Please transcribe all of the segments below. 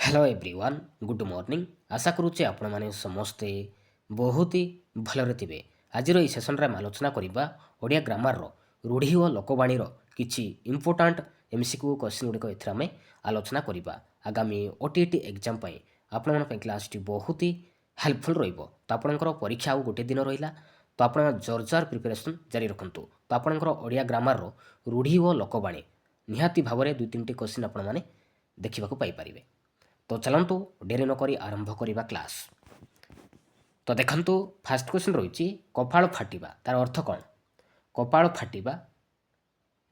Hello everyone good morning. आशा करुचे आपण माने समस्ते बहुत ही भलरे थिबे। आज ई सेशन रे आलोचना करबा ओडिया ग्रामर रो रूढ़ी और लोकवाणी रो किछि इंपोर्टेंट एमसीक्यू क्वेश्चन गुडी को एथरा में आलोचना करबा। आगामी ओटीटी एग्जाम पई आपण मन पई क्लास टी बहुत ही हेल्पफुल रहइबो। तो आपनकर परीक्षा आ गोटे दिन रहिला, तो आपण जोरजार प्रिपरेशन जारी रखंतु। तो आपनकर ओडिया ग्रामर रो रूढ़ी और लोकवाणी निहाती भाबरे दुई तीन टी क्वेश्चन आपण माने देखिबा को पाई परिबे। तो चलतु डेरी नक आरंभ करवा क्लास। तो देखंतु फास्ट क्वेश्चन रही कपाल फाटिबा तार अर्थ कौन। कपाल फाटिबा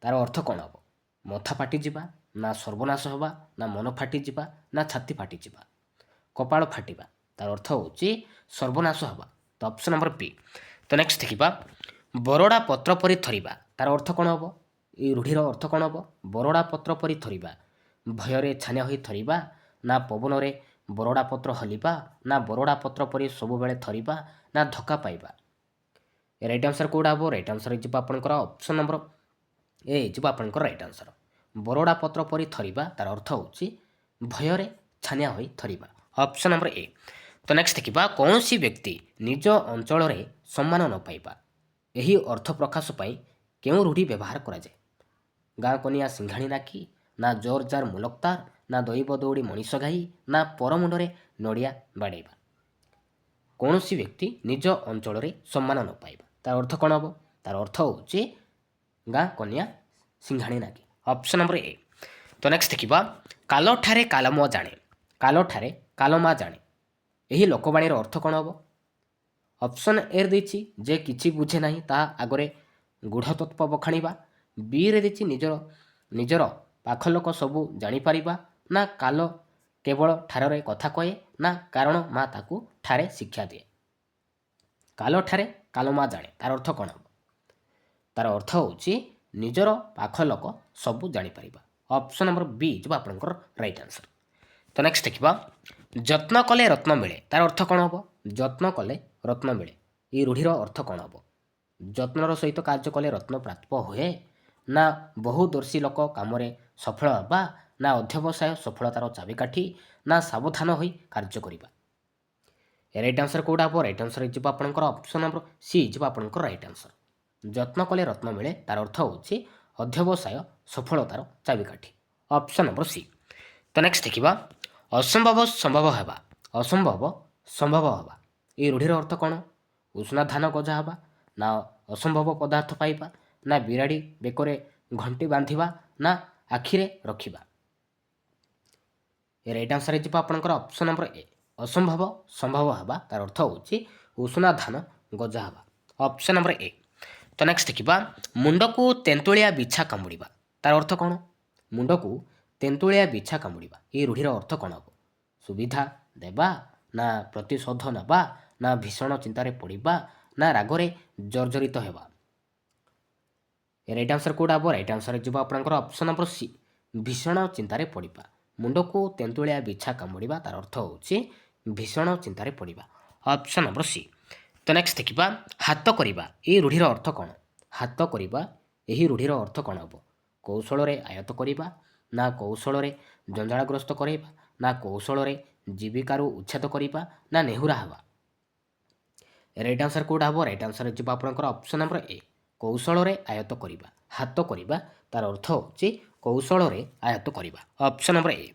तार अर्थ कौन हम? मथा फाटिजिबा ना सर्वनाश हवा ना मन फाटिजिबा ना छाती फाटिजिबा। कपाल फाटिबा तार अर्थ होची सर्वनाश हवा। तो ऑप्शन नंबर बी। तो नेक्स्ट देखिबा बरड़ा पत्र परि थरिबा तार अर्थ कौन हम? ये रूढ़ीर अर्थ कौन हम? बरड़ा पत्र परि थरिबा भୟରେ छानिया होई थरिबा ना पवन रे बरड़ा पत्र हलिबा ना बरड़ा पत्र परि सब बेले थरिबा ना धक्का पाइबा। राइट आंसर कोडा हम? राइट आंसर जिबा आपनकर ऑप्शन नंबर ए जिबा आपनकर राइट आंसर। बरड़ा पत्र परि थरिबा तार अर्थ होची भୟରେ छानिया होई थरिबा। Option number A. तो नेक्स्ट देखिबा कौनसी व्यक्ति निज अंचल रे सम्मान न पाइबा एही अर्थ प्रकाश पाई केउ रूढ़ी व्यवहार करा जाए? गाँ कनिया सिंघाणी नाकी ना जोर जार मुलकतार ना दैव दौड़ी मनीष घाई ना परमुंडरे नड़िया बाड़ेबा। कौन सी व्यक्ति निज अंचल रे सम्मान न पाइबा तार अर्थ कौन हम? तार अर्थ होची गाँ कनिया सिंघाणी नाकी। Option number A. तो नेक्स्ट देखिबा कालो ठारे कालम जाने कालो ठारे कालमा जाने यही लोकवाणी अर्थ कौन हम? ऑप्शन ए देछि जे किछि बुझे नाही ता आगरे गुढ़ तत्व बखाणीबा। बी रे देछि निजर निजर पाख लोक सबू जानीपारिबा ना काल केवल ठारे कथा कहे ना कारण माँ ताकू ठारे शिक्षा दिए। काल ठारे कालमा जाने तार अर्थ कौन हम? तार अर्थ होची निजर पाख लोक सबू जानीपारिबा। ऑप्शन नंबर बी जो आपनकर राइट आंसर। तो नेक्स्ट देखिबा जत्न कले रत्न मिले तार अर्थ कौन हम? जत्न कले रत्न मिले ये रूढ़ीर अर्थ कौन हम? जत्नर सहित कार्य कले रत्न प्राप्त हुए ना बहुदर्शी लोक काम सफल हवा ना अध्यवसाय सफलतार चाबिकाठी ना सावधान होई कार्य करिबा। राइट आंसर कोडा हम? राइट आंसर जिबा आपनकर ऑप्शन नंबर सी जिबा आपनकर राइट आंसर। जत्न कले रत्न मिले तार अर्थ होची अध्यवसाय सफलतार चाबिकाठी। ऑप्शन नंबर सी। तो नेक्स्ट देखिबा असंभव संभव हेबा असंभव संभव हवा ये रूढ़ीर अर्थ कौन? उष्णा धान गजा हवा ना असंभव पदार्थ पाइबा ना बिराड़ी बेकरे घंटी बांधिबा ना आखिरे रखिबा। राइट आंसर जिबा आपनकर ऑप्शन नंबर ए असंभव संभव हवा तार अर्थ होची उष्णा धान गजा हवा। Option number A. तो नेक्स्ट देखिबा मुंड को तेंतुलिया बिछा कामुड़िबा तार अर्थ कौन? मुंड को तेंतुलिया बिछा कामुड़िबा ये रूढ़ीर अर्थ कौन हम? सुविधा देबा ना प्रतिशोध नबा ना भीषण चिंतारे पड़िबा ना रागरे जर्जरित हेबा। राइट आंसर कोडा हम? राइट आंसर जिबा आपनकर ऑप्शन नंबर सी भीषण चिंतारे पड़िबा। मुंड को तेंतुलिया बिछा कामुड़िबा तार अर्थ होची भीषण चिंतारे पड़िबा। ऑप्शन नंबर सी। तो नेक्स्ट देखिबा हाथ करिबा ये रूढ़ीर अर्थ कौन? हाथ करिबा यही रूढ़ीर अर्थ कौन हम? कौशल रे आयत्त करिबा ना कौशल रे जंजालग्रस्त कराइबा ना कौशल रे जीविकारु उच्छेद करिबा ना नेहुरा हवा। राइट आंसर कोडा हम? राइट आंसर जिबा आपनकर ऑप्शन नंबर ए कौशल रे आयत्त करिबा। हाथ करिबा तार अर्थ होची कौशल रे आयत्त करिबा। Option number A.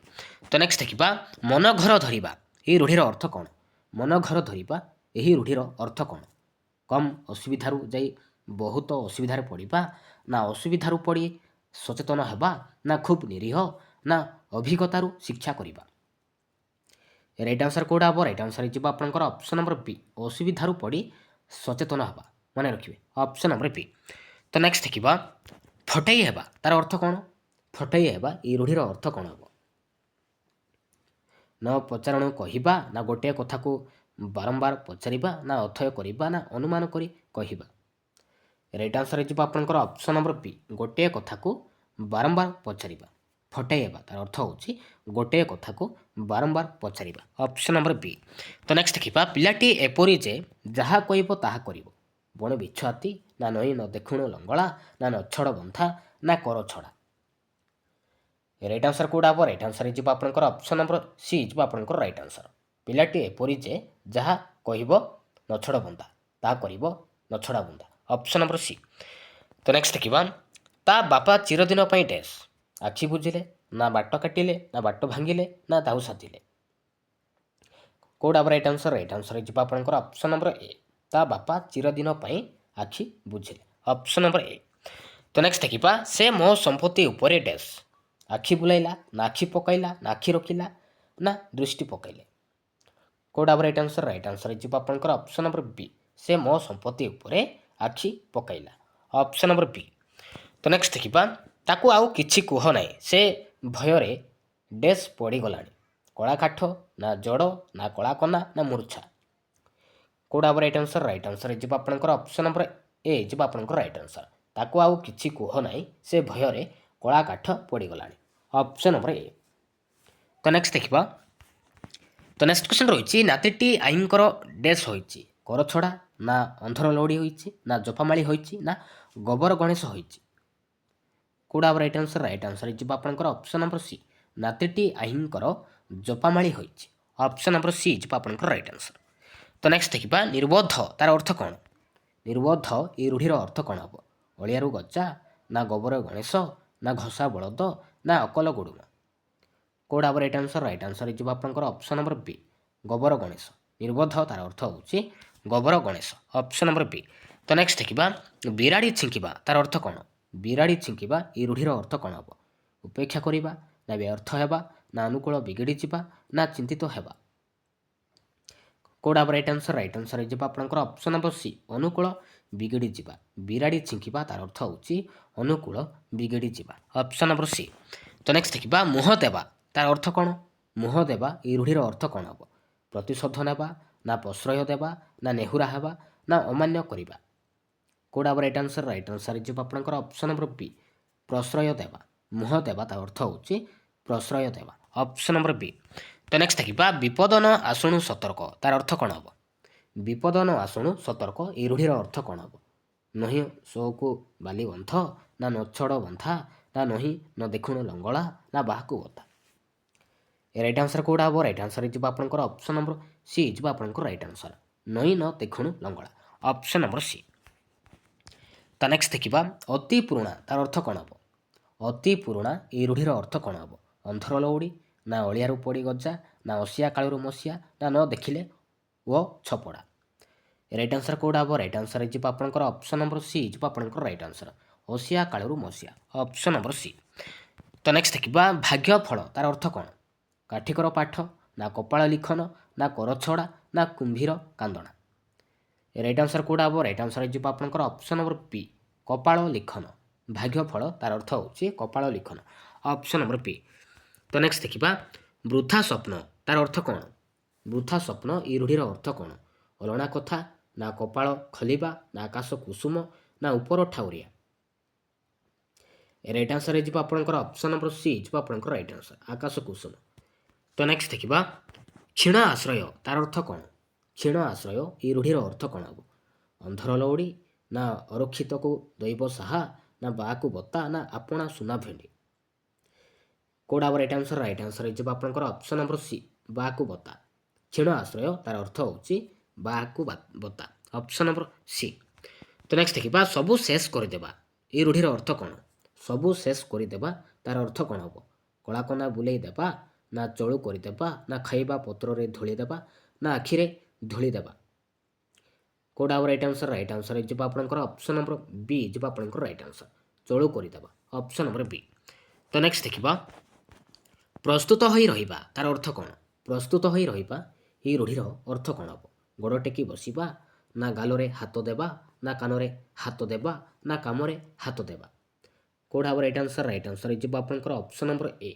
तो नेक्स्ट देखिबा मन घर धरिबा ये रूढ़ीर अर्थ कौन? मन घर धरिबा यही रूढ़ीर अर्थ कौन? कम असुविधारू जाई बहुत असुविधार पड़िबा ना असुविधारू पड़ी सचेतन हेबा ना खूब निरीह ना अभिज्ञतारू शिक्षा करिबा। राइट आंसर कोडा हम? राइट आंसर जिबा आपनकर ऑप्शन नंबर बी असुविधारू पड़ी सचेतन हेबा मन रखिबे। Option number B. तो नेक्स्ट देखिबा फटई हेबा तार अर्थ कौन? फटई हेबा ये रूढ़ीर अर्थ कौन हम? न पचारणु कहिबा ना गोटे कथा को बारंबार पचारिबा ना अथय करिबा ना अनुमान करी कहिबा। राइट आंसर जिबा आपनकर ऑप्शन नंबर बी गोटे कथा को बारंबार पचारिबा। फटई हेबा तार अर्थ होची गोटे कथा को बारंबार पचारिबा। Option number B. तो नेक्स्ट देखिबा पिलाटी एपरि जे जहा कहिबो ताहा करिबो बण बिछुआती ना नई न देखुण लंगड़ा ना नछड़ बंथा ना कर छड़ा। राइट आंसर कोड़ा हम राइट आंसर हो आपंकर ऑप्शन नंबर सी हो आपंकर राइट आंसर पिलाटी एपरी जे जहाँ कह नछड़ बंदा ता कर नछड़ा बंदा ऑप्शन नंबर सी। तो नेक्स्ट देखा ता बापा चिरदिन डैश आखि बुझिले ना बाट काटिले ना बाट भांगिले ना दाऊ साधिले कौटा राइट आंसर हो आपंकर ऑप्शन नंबर ए ता बापा चिरदिन आखि बुझिले ऑप्शन नंबर ए। तो नेक्स्ट देखा से मो संपत्ति उपरे डैश आखि बुलाइला ना आखि पकाइला ना आखि रखिला ना दृष्टि पकाइले कौटा राइट आंसर हो आपंकर ऑप्शन नंबर बी से मो संपत्ति उपरे आखि पकाइला ऑप्शन नंबर बी। तो नेक्स्ट देखा ताकू आउ किछि कुह ना से भୟରେ डैश पड़गलानी कला काठ ना जड़ ना कला कना ना मूर्छा कौटा राइट आंसर हो आपंकर ऑप्शन नंबर ए हो आपंकर राइट आंसर ताकू आउ किछि कुह ना से भୟରେ कला काठ पड़गलानी ऑप्शन नंबर ए। तो नेक्स्ट देखा तो नेक्स्ट क्वेश्चन रही नातीटी आईंकर डैश होइछि कर छड़ा ना अंधर लौड़ी होइछि ना जपामाली होइछि ना गोबर गणेश होइछि कौटा राइट आंसर हो आपंकर ऑप्शन नंबर सी नातीटी आईंकर जपामाली होइछि ऑप्शन नंबर सी हो आपंकर राइट आंसर। तो नेक्स्ट देखा निर्बोध तार अर्थ कौन निर्बोध ये रूढ़िर अर्थ कौन हम अलियारू गजा ना गोबर गणेश ना घसा बलद ना अकल गुड़ुम कौटा राइट आंसर हो आपंकर ऑप्शन नंबर बी गोबर गणेश निर्बोध तार अर्थ हूँ गोबर गणेश ऑप्शन नंबर बी। तो नेक्स्ट देखा बिराड़ी छिंकिबा तार अर्थ कौन बिराड़ी छिंकिबा ये रूढ़िर अर्थ कौन हम उपेक्षा करवा ना व्यर्थ हेबा ना अनुकूल बिगड़ी जावा ना चिंतित हेबा कौटा राइट आंसर हो आपंकर ऑप्शन नंबर सी अनुकूल बिगड़ी जावा बिराड़ी छिंकिबा तार अर्थ हूँ अनुकूल बिगड़ी जावा ऑप्शन नंबर सी। तो नेक्स्ट देखा मुह देवा तार अर्थ कौन मुह देवा ये रूढ़िर अर्थ कौन हम प्रतिशोध नेबा ना प्रश्रय देवा ना नेहुरा हेबा ना अमान्य करवा कौटा राइट आंसर हो आपंकर ऑप्शन नंबर बी प्रश्रय देवा मुह देवा तार अर्थ हूँ प्रश्रय देवा ऑप्शन नंबर बी। तो नेक्स्ट देखा विपद न आसुणु सतर्क तार अर्थ कौन हम विपद न आसुणु सतर्क ये रूढ़िर अर्थ कौन हम नही शोकु बाली बंथ ना नछड़ बंथा ना नही न देखुणु लंगला ना बाहकु बता राइट आंसर कौटा हम राइट आंसर हो आपंकर ऑप्शन नंबर सी हो आपंकर राइट आंसर नई न देखुणु लंगला ऑप्शन नंबर सी। तो नेक्स्ट देखा अति पुराणा तार अर्थ कौन हम अति पुराणा ये रूढ़िर अर्थ कौन हम अंधर लौड़ी ना अलियारू पड़ी गजा ना असिया कालू मसीहा ना न देखिले वो छपड़ा राइट आंसर कौटा हम राइट आंसर हो आपंकर ऑप्शन नंबर सी हो आपंकर राइट आंसर असिया कालू मसीहा ऑप्शन नंबर सी। तो नेक्स्ट देखा भाग्य फल तार अर्थ कौन काठिकर पाठ ना कपाल लिखन ना करछड़ा ना कुंभीर कांदना राइट आंसर कौटा हम राइट आंसर हो आपंकर ऑप्शन नंबर बी कपाल लिखन भाग्य फल तार अर्थ हूँ कपाल लिखन ऑप्शन नंबर बी। तो नेक्स्ट देखा वृथा स्वप्न तार अर्थ कौन वृथा स्वप्न ये रूढ़िर अर्थ कौन अलणा कथा ना कपाल खलिबा ना आकाश कुसुम ना उपर ठाउरिया राइट आंसर हो आपंकर ऑप्शन नंबर सी हो आपंकर राइट आंसर आकाश कुसुम। तो नेक्स्ट देखा क्षीण आश्रय तार अर्थ कौन क्षीण आश्रय ये रूढ़िर अर्थ कौन हम अंधर लौड़ी ना अरक्षित को दैव साहा ना बाकू बता ना आपणा सुना भेंडी कौटा राइट आंसर हो आपंकर ऑप्शन नंबर सी बाकू बता क्षीण आश्रय तार अर्थ हूँ बाकू बता ऑप्शन नंबर सी। तो नेक्स्ट देखा सबू शेष करदेवा ये रूढ़िर अर्थ कौन सबू शेष करदेवा तार अर्थ कौन हम कलाकना बुले देवा ना चलू करदेवा ना खाइबा पत्र रे धूली देवा ना आखिरे धूली देवा कौटा राइट आंसर हो आपंकर ऑप्शन नंबर बी हो आपंकर राइट आंसर चलू करदेवा ऑप्शन नंबर बी। तो नेक्स्ट देखा प्रस्तुत हो रहिबा तार अर्थ कौन प्रस्तुत हो रहिबा ये रूढ़िर अर्थ कौन हम गोड़ टेकी बसिबा ना गालरे हाथ देवा ना कानरे हाथ देवा ना कामरे हाथ देवा कौटा राइट आंसर हो आपंकर ऑप्शन नंबर ए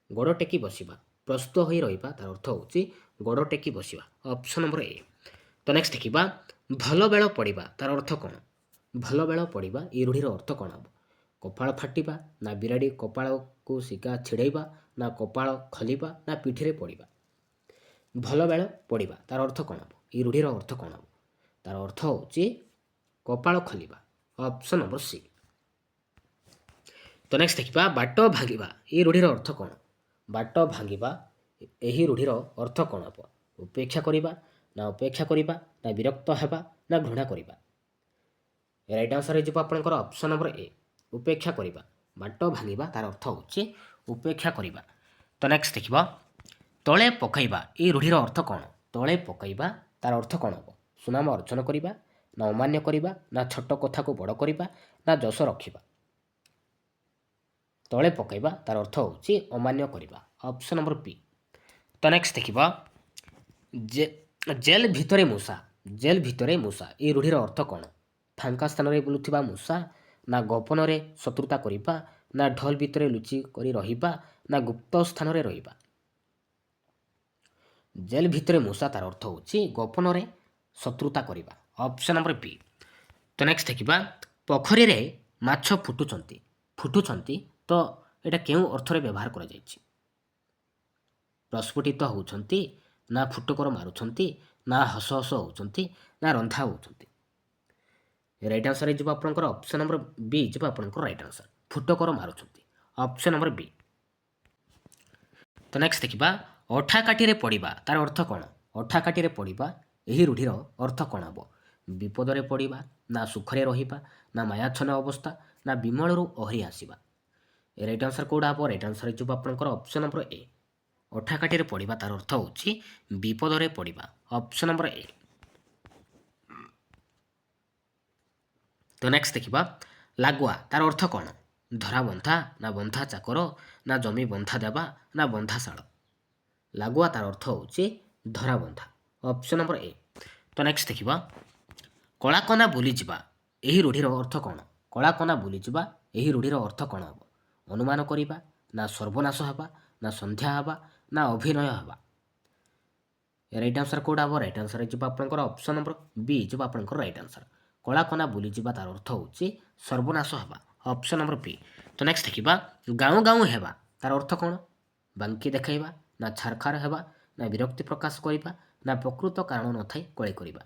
गोड़ टेकी बसिबा प्रस्तुत हो रहिबा तार अर्थ हूँ गोड़ टेकी बसिबा ऑप्शन नंबर ए। तो नेक्स्ट देखा भल बेल पड़िबा तार अर्थ कौन भल बेल पड़िबा ये रूढ़िर अर्थ कौन हम कपाल फाटिबा ना बिराड़ी कपाल को शिका छिड़ेबा ना कपाल खलिबा ना पिठिरे पड़िबा भल बेल पड़िबा तार अर्थ कौन हम ये रूढ़िर अर्थ कौन हम तार अर्थ हूँ कपाल खलिबा ऑप्शन नंबर सी। ତ ନେକ୍ସଟ ଦେଖିବା ବାଟ ଭାଙ୍ଗିବା ଏହି ରୂଢ଼ିର ଅର୍ଥ କ'ଣ? ବାଟ ଭାଙ୍ଗିବା ଏହି ରୂଢ଼ିର ଅର୍ଥ କ'ଣ ହେବ? ଉପେକ୍ଷା କରିବା, ନା ଅପେକ୍ଷା କରିବା, ନା ବିରକ୍ତ ହେବା, ନା ଘୃଣା କରିବା। ରାଇଟ୍ ଆନ୍ସର ହେଇଯିବ ଆପଣଙ୍କର ଅପସନ୍ ନମ୍ବର ଏ ଉପେକ୍ଷା କରିବା। ବାଟ ଭାଙ୍ଗିବା ତାର ଅର୍ଥ ହେଉଛି ଉପେକ୍ଷା କରିବା। ତ ନେକ୍ସଟ ଦେଖିବା ତଳେ ପକାଇବା ଏହି ରୂଢ଼ିର ଅର୍ଥ କ'ଣ? ତଳେ ପକାଇବା ତାର ଅର୍ଥ କ'ଣ ହେବ? ସୁନାମ ଅର୍ଜନ କରିବା, ନା ଅମାନ୍ୟ କରିବା, ନା ଛୋଟ କଥାକୁ ବଡ଼ କରିବା, ନା ଯଶ ରଖିବା। ତଳେ ପକାଇବା ତାର ଅର୍ଥ ହେଉଛି ଅମାନ୍ୟ କରିବା। Option number P. ତ ନେକ୍ସଟ ଦେଖିବା ଜେଲ୍ ଭିତରେ ମୂଷା। ଜେଲ୍ ଭିତରେ ମୂଷା ଏହି ରୂଢ଼ିର ଅର୍ଥ କ'ଣ? ଫାଙ୍କା ସ୍ଥାନରେ ବୁଲୁଥିବା ମୂଷା, ନା ଗୋପନରେ ଶତ୍ରୁତା କରିବା, ନା ଢୋଲ ଭିତରେ ଲୁଚି କରି ରହିବା, ନା ଗୁପ୍ତ ସ୍ଥାନରେ ରହିବା। ଜେଲ୍ ଭିତରେ ମୂଷା ତାର ଅର୍ଥ ହେଉଛି ଗୋପନରେ ଶତ୍ରୁତା କରିବା। Option number P. ତ ନେକ୍ସଟ ଦେଖିବା ପୋଖରୀରେ ମାଛ ଫୁଟୁଛନ୍ତି। ଫୁଟୁଛନ୍ତି ତ ଏଇଟା କେଉଁ ଅର୍ଥରେ ବ୍ୟବହାର କରାଯାଇଛି? ପ୍ରସ୍ଫୁଟିତ ହେଉଛନ୍ତି, ନା ଫୁଟକର ମାରୁଛନ୍ତି, ନା ହସ ହସ ହେଉଛନ୍ତି, ନା ରନ୍ଧା ହେଉଛନ୍ତି। ରାଇଟ୍ ଆନ୍ସର ହେଇଯିବ ଆପଣଙ୍କର ଅପସନ୍ ନମ୍ବର ବି ଯିବ ଆପଣଙ୍କର ରାଇଟ୍ ଆନ୍ସର। ଫୁଟକର ମାରୁଛନ୍ତି। Option number B. ତ ନେକ୍ସଟ ଦେଖିବା ଅଠା କାଠିରେ ପଡ଼ିବା ତାର ଅର୍ଥ କ'ଣ? ଅଠା କାଠିରେ ପଡ଼ିବା ଏହି ରୂଢ଼ିର ଅର୍ଥ କ'ଣ ହେବ? ବିପଦରେ ପଡ଼ିବା, ନା ସୁଖରେ ରହିବା, ନା ମାୟାଚ୍ଛନ୍ନ ଅବସ୍ଥା, ନା ବିମଳରୁ ଓହରି ଆସିବା। ରାଇଟ୍ ଆନ୍ସର କେଉଁଟା ହେବ? ରାଇଟ୍ ଆନ୍ସର ହେଇଯିବ ଆପଣଙ୍କର ଅପସନ୍ ନମ୍ବର ଏ ଅଠା କାଠିରେ ପଡ଼ିବା ତାର ଅର୍ଥ ହେଉଛି ବିପଦରେ ପଡ଼ିବା। Option number A. ତ ନେକ୍ସଟ ଦେଖିବା ଲାଗୁଆ ତାର ଅର୍ଥ କ'ଣ? ଧରା ବନ୍ଧା, ନା ବନ୍ଧା ଚାକର, ନା ଜମି ବନ୍ଧା ଦେବା, ନା ବନ୍ଧାଶାଳ। ଲାଗୁଆ ତାର ଅର୍ଥ ହେଉଛି ଧରା ବନ୍ଧା। Option number A. ତ ନେକ୍ସଟ ଦେଖିବା କଳାକନା ବୁଲିଯିବା ଏହି ରୂଢ଼ିର ଅର୍ଥ କ'ଣ? କଳାକନା ବୁଲିଯିବା ଏହି ରୂଢ଼ିର ଅର୍ଥ କ'ଣ ହେବ? ଅନୁମାନ କରିବା, ନା ସର୍ବନାଶ ହେବା, ନା ସନ୍ଧ୍ୟା ହେବା, ନା ଅଭିନୟ ହେବା। ରାଇଟ୍ ଆନ୍ସର କେଉଁଟା ହେବ? ରାଇଟ୍ ଆନ୍ସର ହେଇଯିବ ଆପଣଙ୍କର ଅପସନ୍ ନମ୍ବର ବି ଯିବ ଆପଣଙ୍କର ରାଇଟ୍ ଆନ୍ସର। କଳାକନା ବୁଲିଯିବା ତାର ଅର୍ଥ ହେଉଛି ସର୍ବନାଶ ହେବା। Option number P. ତ ନେକ୍ସଟ ଦେଖିବା ଗାଉଁ ଗାଉଁ ହେବା ତାର ଅର୍ଥ କ'ଣ? ବାଙ୍କି ଦେଖାଇବା, ନା ଛାରଖାର ହେବା, ନା ବିରକ୍ତି ପ୍ରକାଶ କରିବା, ନା ପ୍ରକୃତ କାରଣ ନଥାଇ କଳି କରିବା।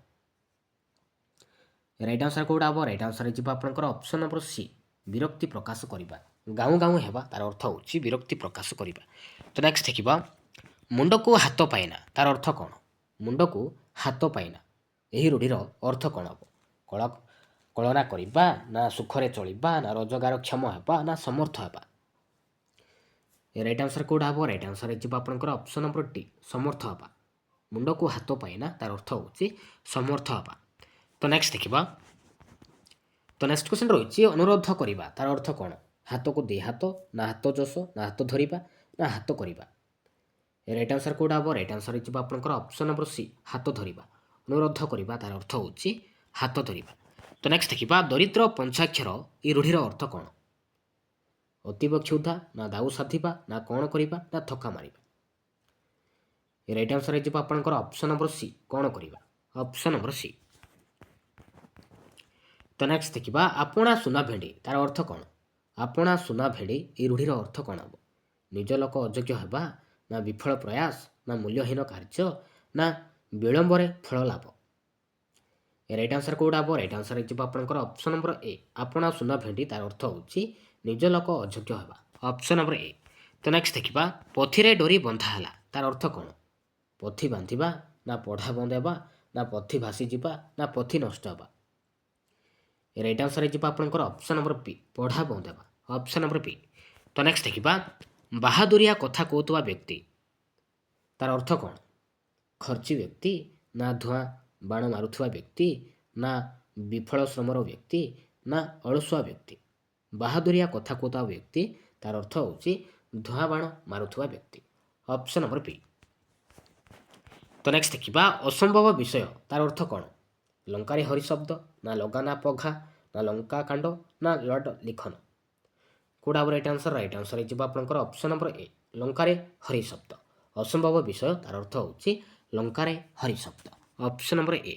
ରାଇଟ୍ ଆନ୍ସର କେଉଁଟା ହେବ? ରାଇଟ୍ ଆନ୍ସର ହେଇଯିବ ଆପଣଙ୍କର ଅପସନ୍ ନମ୍ବର ସି ବିରକ୍ତି ପ୍ରକାଶ କରିବା। ଗାଉଁ ଗାଉଁ ହେବା ତାର ଅର୍ଥ ହେଉଛି ବିରକ୍ତି ପ୍ରକାଶ କରିବା। ତ ନେକ୍ସଟ ଦେଖିବା ମୁଣ୍ଡକୁ ହାତ ପାଇନା ତାର ଅର୍ଥ କ'ଣ? ମୁଣ୍ଡକୁ ହାତ ପାଇନା ଏହି ରୂଢ଼ିର ଅର୍ଥ କ'ଣ ହେବ? କଳନା କରିବା, ନା ସୁଖରେ ଚଳିବା, ନା ରୋଜଗାରକ୍ଷମ ହେବା, ନା ସମର୍ଥ ହେବା। ରାଇଟ୍ ଆନ୍ସର କେଉଁଟା ହେବ? ରାଇଟ୍ ଆନ୍ସର ହେଇଯିବ ଆପଣଙ୍କର ଅପସନ୍ ନମ୍ବର ଡି ସମର୍ଥ ହେବା। ମୁଣ୍ଡକୁ ହାତ ପାଇନା ତାର ଅର୍ଥ ହେଉଛି ସମର୍ଥ ହେବା। ତ ନେକ୍ସଟ ଦେଖିବା ତ ନେକ୍ସଟ କ୍ୱେଶ୍ଚନ୍ ରହିଛି ଅନୁରୋଧ କରିବା ତାର ଅର୍ଥ କ'ଣ? ହାତକୁ ଦୁଇ ହାତ, ନା ହାତ ଯଶ, ନା ହାତ ଧରିବା, ନା ହାତ କରିବା। ରାଇଟ୍ ଆନ୍ସର କେଉଁଟା ହେବ? ରାଇଟ୍ ଆନ୍ସର ହେଇଯିବ ଆପଣଙ୍କର ଅପସନ୍ ନମ୍ବର ସି ହାତ ଧରିବା। ଅନୁରୋଧ କରିବା ତାର ଅର୍ଥ ହେଉଛି ହାତ ଧରିବା। ତ ନେକ୍ସଟ ଦେଖିବା ଦରିଦ୍ର ପଞ୍ଚାକ୍ଷର ଏହି ରୂଢ଼ିର ଅର୍ଥ କ'ଣ? ଅତୀବ କ୍ଷୁଧା, ନା ଦାଉ ସାଧିବା, ନା କ'ଣ କରିବା, ନା ଥକା ମାରିବା। ରାଇଟ୍ ଆନ୍ସର ହେଇଯିବ ଆପଣଙ୍କର ଅପସନ୍ ନମ୍ବର ସି କ'ଣ କରିବା। Option number C. ତ ନେକ୍ସଟ ଦେଖିବା ଆପଣା ସୁନା ଭେଣ୍ଡି ତାର ଅର୍ଥ କ'ଣ? ଆପଣା ସୁନା ଭେଣ୍ଡି ଏହି ରୂଢ଼ିର ଅର୍ଥ କ'ଣ ହେବ? ନିଜ ଲୋକ ଅଯୋଗ୍ୟ ହେବା, ନା ବିଫଳ ପ୍ରୟାସ, ନା ମୂଲ୍ୟହୀନ କାର୍ଯ୍ୟ, ନା ବିଳମ୍ବରେ ଫଳ ଲାଭ। ରାଇଟ୍ ଆନ୍ସର କେଉଁଟା ହେବ? ରାଇଟ୍ ଆନ୍ସର ହେଇଯିବ ଆପଣଙ୍କର ଅପସନ୍ ନମ୍ବର ଏ ଆପଣା ସୁନା ଭେଣ୍ଡି ତାର ଅର୍ଥ ହେଉଛି ନିଜ ଲୋକ ଅଯୋଗ୍ୟ ହେବା। Option number A. ତ ନେକ୍ସଟ ଦେଖିବା ପଥିରେ ଡୋରି ବନ୍ଧା ହେଲା ତାର ଅର୍ଥ କ'ଣ? ପଥି ବାନ୍ଧିବା, ନା ପଢ଼ା ବନ୍ଦ ହେବା, ନା ପଥି ଭାସିଯିବା, ନା ପଥି ନଷ୍ଟ ହେବା। ରାଇଟ୍ ଆନ୍ସର ହେଇଯିବ ଆପଣଙ୍କର ଅପସନ୍ ନମ୍ବର ପି ପଢ଼ା ବନ୍ଦ ହେବା। Option number P. ତ ନେକ୍ସଟ ଦେଖିବା ବାହାଦୁରିଆ କଥା କହୁଥିବା ବ୍ୟକ୍ତି ତାର ଅର୍ଥ କ'ଣ? ଖର୍ଚ୍ଚୀ ବ୍ୟକ୍ତି, ନା ଧୂଆଁ ବାଣ ମାରୁଥିବା ବ୍ୟକ୍ତି, ନା ବିଫଳ ଶ୍ରମର ବ୍ୟକ୍ତି, ନା ଅଳସୁଆ ବ୍ୟକ୍ତି। ବାହାଦୁରିଆ କଥା କହୁଥିବା ବ୍ୟକ୍ତି ତାର ଅର୍ଥ ହେଉଛି ଧୂଆଁ ବାଣ ମାରୁଥିବା ବ୍ୟକ୍ତି। Option number P. ତ ନେକ୍ସଟ ଦେଖିବା ଅସମ୍ଭବ ବିଷୟ ତାର ଅର୍ଥ କ'ଣ? ଲଙ୍କାରେ ହରି ଶବ୍ଦ, ନା ଲଗାନା ପଘା, ନା ଲଙ୍କା କାଣ୍ଡ, ନା ଲର୍ଡ଼ ଲିଖନ। କେଉଁଟା ହେବ ରାଇଟ୍ ଆନ୍ସର? ରାଇଟ୍ ଆନ୍ସର ହେଇଯିବ ଆପଣଙ୍କର ଅପସନ୍ ନମ୍ବର ଏ ଲଙ୍କାରେ ହରି ଶବ୍ଦ। ଅସମ୍ଭବ ବିଷୟ ତାର ଅର୍ଥ ହେଉଛି ଲଙ୍କାରେ ହରି ଶବ୍ଦ। Option number A.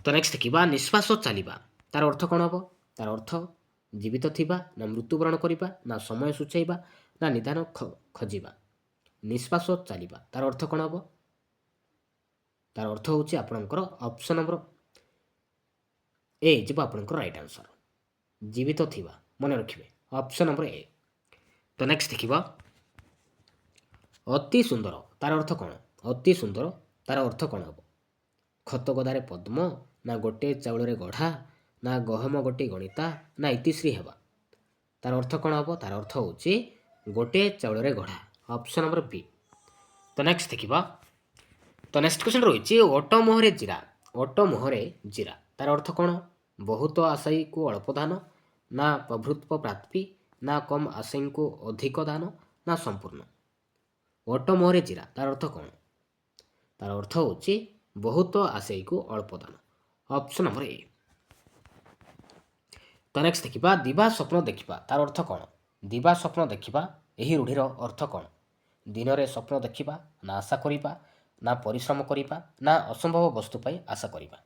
ତ ନେକ୍ସଟ ଦେଖିବା ନିଶ୍ୱାସ ଚାଲିବା ତାର ଅର୍ଥ କ'ଣ ହେବ? ତାର ଅର୍ଥ ଜୀବିତ ଥିବା, ନା ମୃତ୍ୟୁବରଣ କରିବା, ନା ସମୟ ସୂଚାଇବା, ନା ନିଦାନ ଖୋଜିବା। ନିଶ୍ୱାସ ଚାଲିବା ତାର ଅର୍ଥ କ'ଣ ହେବ? ତାର ଅର୍ଥ ହେଉଛି ଆପଣଙ୍କର ଅପସନ୍ ନମ୍ବର ଏ ଯିବ ଆପଣଙ୍କର ରାଇଟ୍ ଆନ୍ସର ଜୀବିତ ଥିବା। ମନେ ରଖିବେ ଅପସନ୍ ନମ୍ବର ଏ। ତ ନେକ୍ସଟ ଦେଖିବା ଅତି ସୁନ୍ଦର ତାର ଅର୍ଥ କ'ଣ? ଅତି ସୁନ୍ଦର ତାର ଅର୍ଥ କ'ଣ ହେବ? ଖତ ଗଦାରେ ପଦ୍ମ, ନା ଗୋଟିଏ ଚାଉଳରେ ଗଢ଼ା, ନା ଗହମ ଗୋଟିଏ ଗଣିତା, ନା ଇତିଶ୍ରୀ ହେବା। ତାର ଅର୍ଥ କ'ଣ ହେବ? ତାର ଅର୍ଥ ହେଉଛି ଗୋଟିଏ ଚାଉଳରେ ଗଢ଼ା। Option number B. ତ ନେକ୍ସଟ ଦେଖିବା ତ ନେକ୍ସଟ କ୍ୱେଶ୍ଚନ୍ ରହିଛି ଓଟ ମୁହଁରେ ଜିରା। ଓଟ ମୁହଁରେ ଜିରା ତାର ଅର୍ଥ କ'ଣ? ବହୁତ ଆଶାୟୀକୁ ଅଳ୍ପ ଦାନ, ନା ପ୍ରଭୃତ୍ୱ ପ୍ରାପ୍ତି, ନା କମ୍ ଆଶାୟୀକୁ ଅଧିକ ଦାନ, ନା ସମ୍ପୂର୍ଣ୍ଣ। ଓଟ ମୁହଁରେ ଜିରା ତାର ଅର୍ଥ କ'ଣ? ତାର ଅର୍ଥ ହେଉଛି ବହୁତ ଆଶାୟୀକୁ ଅଳ୍ପ ଦାନ। Option number A. ତ ନେକ୍ସଟ ଦେଖିବା ଦିବା ସ୍ୱପ୍ନ ଦେଖିବା ତାର ଅର୍ଥ କ'ଣ? ଦିବା ସ୍ୱପ୍ନ ଦେଖିବା ଏହି ରୂଢ଼ିର ଅର୍ଥ କ'ଣ? ଦିନରେ ସ୍ୱପ୍ନ ଦେଖିବା, ନା ଆଶା କରିବା, ନା ପରିଶ୍ରମ କରିବା, ନା ଅସମ୍ଭବ ବସ୍ତୁ ପାଇଁ ଆଶା କରିବା।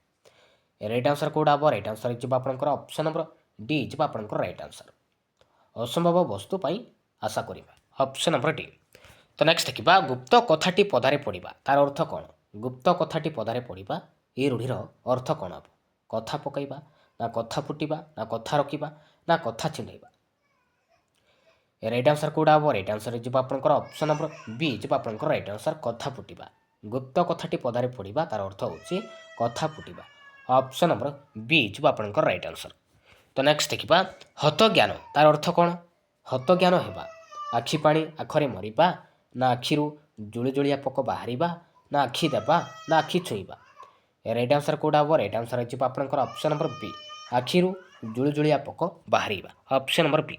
ରାଇଟ୍ ଆନ୍ସର କେଉଁଟା ହେବ? ରାଇଟ୍ ଆନ୍ସର ଯିବ ଆପଣଙ୍କର ଅପସନ୍ ନମ୍ବର ଡି ଯିବ ଆପଣଙ୍କର ରାଇଟ୍ ଆନ୍ସର। ଅସମ୍ଭବ ବସ୍ତୁ ପାଇଁ ଆଶା କରିବା। Option number D. ତ ନେକ୍ସଟ ଦେଖିବା ଗୁପ୍ତ କଥାଟି ପଦାରେ ପଡ଼ିବା ତାର ଅର୍ଥ କ'ଣ? ଗୁପ୍ତ କଥାଟି ପଦାରେ ପଡ଼ିବା ଏହି ରୂଢ଼ିର ଅର୍ଥ କ'ଣ ହେବ? କଥା ପକାଇବା, ନା କଥା ଫୁଟିବା, ନା କଥା ରଖିବା, ନା କଥା ଛିଣ୍ଡାଇବା। ରାଇଟ୍ ଆନ୍ସର କେଉଁଟା ହେବ? ରାଇଟ୍ ଆନ୍ସର ଯିବ ଆପଣଙ୍କର ଅପସନ୍ ନମ୍ବର ବି ଯିବ ଆପଣଙ୍କର ରାଇଟ୍ ଆନ୍ସର କଥା ଫୁଟିବା। ଗୁପ୍ତ କଥାଟି ପଦାରେ ପଡ଼ିବା ତାର ଅର୍ଥ ହେଉଛି କଥା ଫୁଟିବା। ଅପସନ୍ ନମ୍ବର ବି ଯିବ ଆପଣଙ୍କର ରାଇଟ୍ ଆନ୍ସର। ତ ନେକ୍ସଟ ଦେଖିବା ହତ ଜ୍ଞାନ ତାର ଅର୍ଥ କ'ଣ? ହତ ଜ୍ଞାନ ହେବା ଆଖି ପାଣି ଆଖରେ ମରିବା, ନା ଆଖିରୁ ଜୁଳିଜୁଳିଆ ପୋକ ବାହାରିବା, ନା ଆଖି ଦେବା, ନା ଆଖି ଛୁଇଁବା। ରାଇଟ୍ ଆନ୍ସର କେଉଁଟା ହେବ? ରାଇଟ୍ ଆନ୍ସର ଯିବ ଆପଣଙ୍କର ଅପସନ୍ ନମ୍ବର ବି ଆଖିରୁ ଜୁଳିଜୁଳିଆ ପୋକ ବାହାରିବା। Option number B.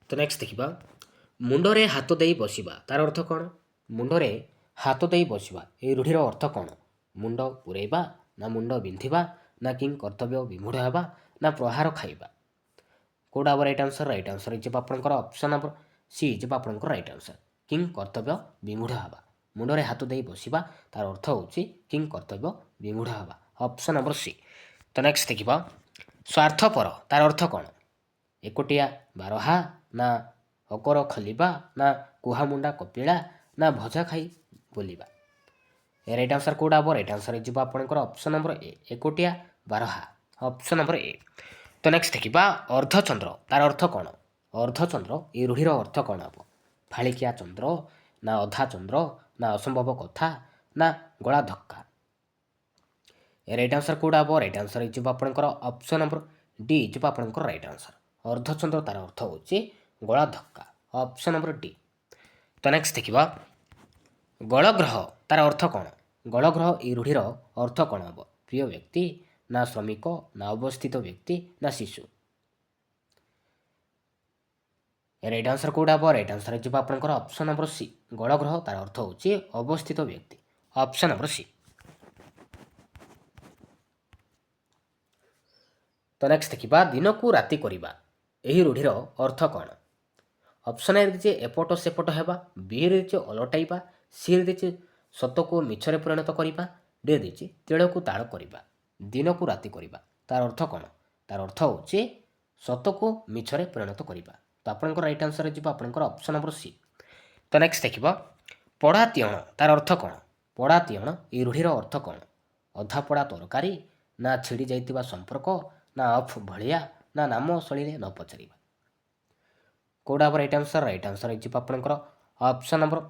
ତ ନେକ୍ସଟ ଦେଖିବା ମୁଣ୍ଡରେ ହାତ ଦେଇ ବସିବା ତାର ଅର୍ଥ କ'ଣ? ମୁଣ୍ଡରେ ହାତ ଦେଇ ବସିବା ଏହି ରୂଢ଼ିର ଅର୍ଥ କ'ଣ? ମୁଣ୍ଡ ପୂରେଇବା, ନା ମୁଣ୍ଡ ବିନ୍ଧିବା, ନା କିଂ କର୍ତ୍ତବ୍ୟ ବିମୂଢ଼ ହେବା, ନା ପ୍ରହାର ଖାଇବା। କେଉଁଟା ହେବ ରାଇଟ୍ ଆନ୍ସର? ରାଇଟ୍ ଆନ୍ସର ଯିବ ଆପଣଙ୍କର ଅପସନ୍ ନମ୍ବର ସି ଯିବ ଆପଣଙ୍କର ରାଇଟ୍ ଆନ୍ସର କିଂ କର୍ତ୍ତବ୍ୟ ବିମୂଢ଼ ହେବା। ମୁଣ୍ଡରେ ହାତ ଦେଇ ବସିବା ତାର ଅର୍ଥ ହେଉଛି କିଂ କର୍ତ୍ତବ୍ୟ ବିମୂଢ଼ ହେବା। Option number C. ତ ନେକ୍ସଟ ଦେଖିବା ସ୍ୱାର୍ଥପର ତାର ଅର୍ଥ କ'ଣ? ଏକୁଟିଆ ବାରହା, ନା ଅକର ଖଲିବା, ନା କୁହାମୁଣ୍ଡା କପିଳା, ନା ଭଜା ଖାଇ ବୁଲିବା। ରାଇଟ୍ ଆନ୍ସର କେଉଁଟା ହେବ? ରାଇଟ୍ ଆନ୍ସର ଯିବ ଆପଣଙ୍କର ଅପସନ୍ ନମ୍ବର ଏ ଏକୁଟିଆ ବାରହା। Option number A. ତ ନେକ୍ସଟ ଦେଖିବା ଅର୍ଦ୍ଧଚନ୍ଦ୍ର ତାର ଅର୍ଥ କ'ଣ? ଅର୍ଦ୍ଧଚନ୍ଦ୍ର ଏହି ରୂଢ଼ିର ଅର୍ଥ କ'ଣ ହେବ? ଫାଳିକିଆ ଚନ୍ଦ୍ର, ନା ଅଧା ଚନ୍ଦ୍ର, ନା ଅସମ୍ଭବ କଥା, ନା ଗଳା ଧକ୍କା। ରାଇଟ୍ ଆନ୍ସର କେଉଁଟା ହେବ? ରାଇଟ୍ ଆନ୍ସର ଯିବ ଆପଣଙ୍କର ଅପସନ୍ ନମ୍ବର ଡି ଯିବ ଆପଣଙ୍କର ରାଇଟ୍ ଆନ୍ସର। ଅର୍ଦ୍ଧଚନ୍ଦ୍ର ତାର ଅର୍ଥ ହେଉଛି ଗଳା ଧକ୍କା। Option number D. ତ ନେକ୍ସଟ ଦେଖିବା ଗଳଗ୍ରହ ତାର ଅର୍ଥ କ'ଣ? ଗଳଗ୍ରହ ଏହି ରୂଢ଼ିର ଅର୍ଥ କ'ଣ ହେବ? ପ୍ରିୟ ବ୍ୟକ୍ତି, ନା ଶ୍ରମିକ, ନା ଅବସ୍ଥିତ ବ୍ୟକ୍ତି, ନା ଶିଶୁ। ରାଇଟ୍ ଆନ୍ସର କେଉଁଟା ହେବ? ରାଇଟ୍ ଆନ୍ସର ଯିବ ଆପଣଙ୍କର ଅପସନ୍ ନମ୍ବର ସି ଗଳଗ୍ରହ ତାର ଅର୍ଥ ହେଉଛି ଅବସ୍ଥିତ ବ୍ୟକ୍ତି। Option number C. ତ ନେକ୍ସଟ ଦେଖିବା ଦିନକୁ ରାତି କରିବା ଏହି ରୂଢ଼ିର ଅର୍ଥ କ'ଣ? ଅପସନ୍ ଏ ଦେଇଛି ଏପଟ ସେପଟ ହେବା, ବି ଦେଇଛି ଓଲଟାଇବା, ସି ଦେଇଛି ସତକୁ ମିଛରେ ପରିଣତ କରିବା, ଡି ଦେଇଛି ତିଳକୁ ତାଳ କରିବା। ଦିନକୁ ରାତି କରିବା ତାର ଅର୍ଥ କ'ଣ? ତାର ଅର୍ଥ ହେଉଛି ସତକୁ ମିଛରେ ପରିଣତ କରିବା। ତ ଆପଣଙ୍କର ରାଇଟ୍ ଆନ୍ସର ଯିବ ଆପଣଙ୍କର ଅପସନ୍ ନମ୍ବର ସି। ତ ନେକ୍ସଟ ଦେଖିବା ପଢ଼ା ତିଅଣ ତାର ଅର୍ଥ କ'ଣ? ପଢ଼ା ତିଅଣ ଏହି ରୂଢ଼ିର ଅର୍ଥ କ'ଣ? ଅଧା ପଢ଼ା ତରକାରୀ, ନା ଛିଡ଼ି ଯାଇଥିବା ସମ୍ପର୍କ, ନା ଅଫ୍ ଭଳିଆ, ନା ନାମ ଶୈଳୀରେ ନ ପଚାରିବା। କେଉଁଟା ହେବ ରାଇଟ୍ ଆନ୍ସର? ରାଇଟ୍ ଆନ୍ସର ଯିବ ଆପଣଙ୍କର ଅପସନ୍ ନମ୍ବର